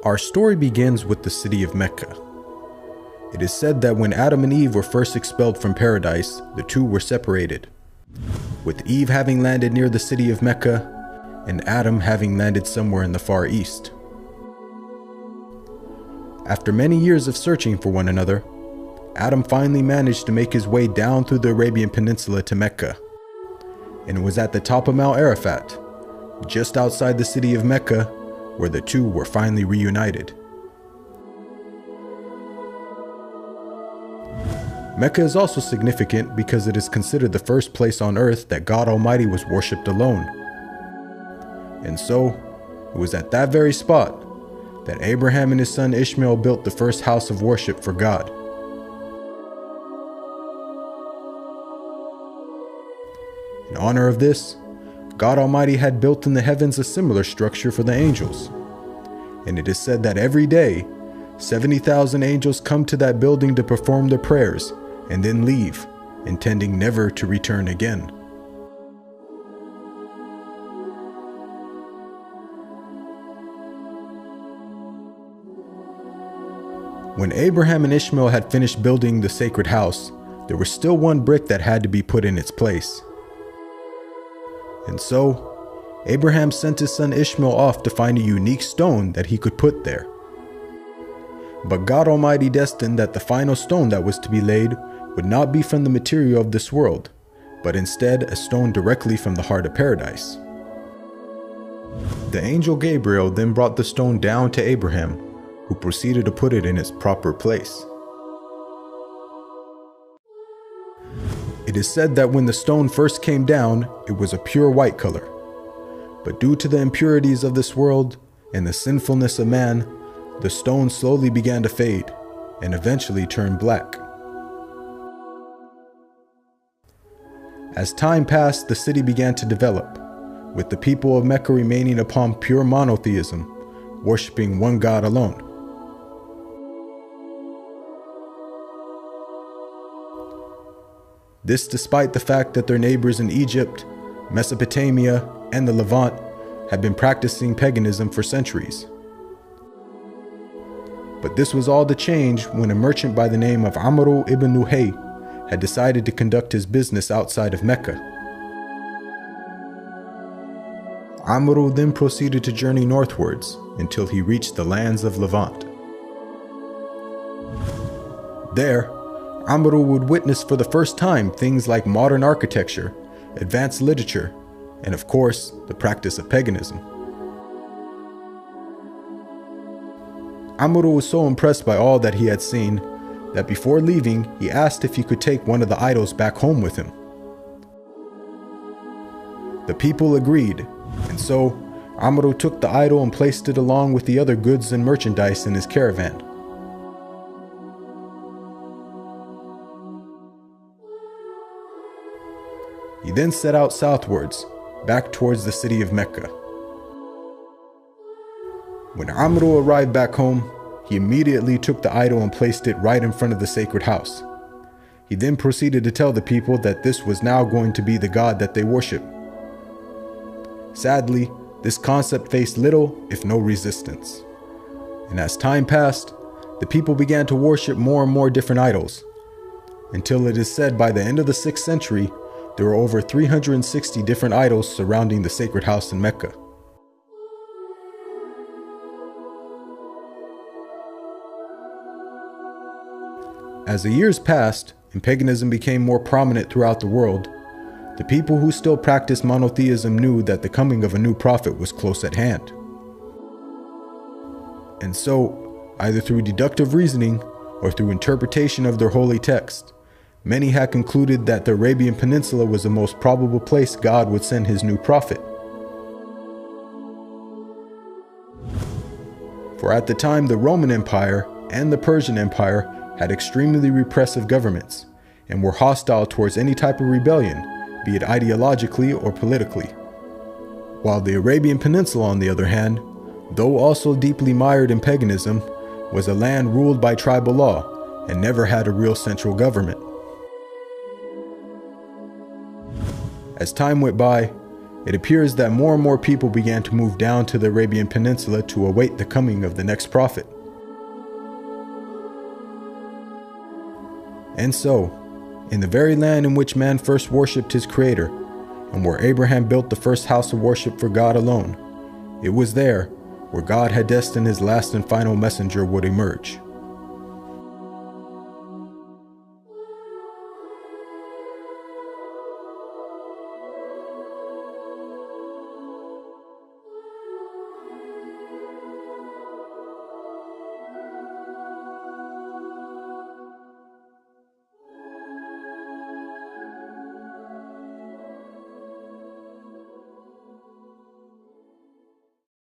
Our story begins with the city of Mecca. It is said that when Adam and Eve were first expelled from paradise, the two were separated, with Eve having landed near the city of Mecca and Adam having landed somewhere in the Far East. After many years of searching for one another, Adam finally managed to make his way down through the Arabian Peninsula to Mecca, and it was at the top of Mount Arafat, just outside the city of Mecca, where the two were finally reunited. Mecca is also significant because it is considered the first place on earth that God Almighty was worshipped alone. And so, it was at that very spot that Abraham and his son Ishmael built the first house of worship for God. In honor of this, God Almighty had built in the heavens a similar structure for the angels. And it is said that every day, 70,000 angels come to that building to perform their prayers and then leave, intending never to return again. When Abraham and Ishmael had finished building the sacred house, there was still one brick that had to be put in its place. And so, Abraham sent his son Ishmael off to find a unique stone that he could put there. But God Almighty destined that the final stone that was to be laid would not be from the material of this world, but instead a stone directly from the heart of paradise. The angel Gabriel then brought the stone down to Abraham, who proceeded to put it in its proper place. It is said that when the stone first came down, it was a pure white color. But due to the impurities of this world and the sinfulness of man, the stone slowly began to fade and eventually turned black. As time passed, the city began to develop, with the people of Mecca remaining upon pure monotheism, worshiping one God alone. This despite the fact that their neighbors in Egypt, Mesopotamia, and the Levant had been practicing paganism for centuries. But this was all to change when a merchant by the name of Amr ibn Luhay had decided to conduct his business outside of Mecca. Amr then proceeded to journey northwards until he reached the lands of Levant. There, Amr would witness for the first time things like modern architecture, advanced literature, and of course, the practice of paganism. Amr was so impressed by all that he had seen that before leaving, he asked if he could take one of the idols back home with him. The people agreed, and so Amr took the idol and placed it along with the other goods and merchandise in his caravan. He then set out southwards, back towards the city of Mecca. When Amr arrived back home, he immediately took the idol and placed it right in front of the sacred house. He then proceeded to tell the people that this was now going to be the God that they worship. Sadly, this concept faced little, if no resistance. And as time passed, the people began to worship more and more different idols, until it is said by the end of the 6th century, there were over 360 different idols surrounding the sacred house in Mecca. As the years passed and paganism became more prominent throughout the world, the people who still practiced monotheism knew that the coming of a new prophet was close at hand. And so, either through deductive reasoning or through interpretation of their holy text, many had concluded that the Arabian Peninsula was the most probable place God would send his new prophet. For at the time, the Roman Empire and the Persian Empire had extremely repressive governments and were hostile towards any type of rebellion, be it ideologically or politically. While the Arabian Peninsula, on the other hand, though also deeply mired in paganism, was a land ruled by tribal law and never had a real central government. As time went by, it appears that more and more people began to move down to the Arabian Peninsula to await the coming of the next prophet. And so, in the very land in which man first worshipped his Creator, and where Abraham built the first house of worship for God alone, it was there where God had destined his last and final messenger would emerge.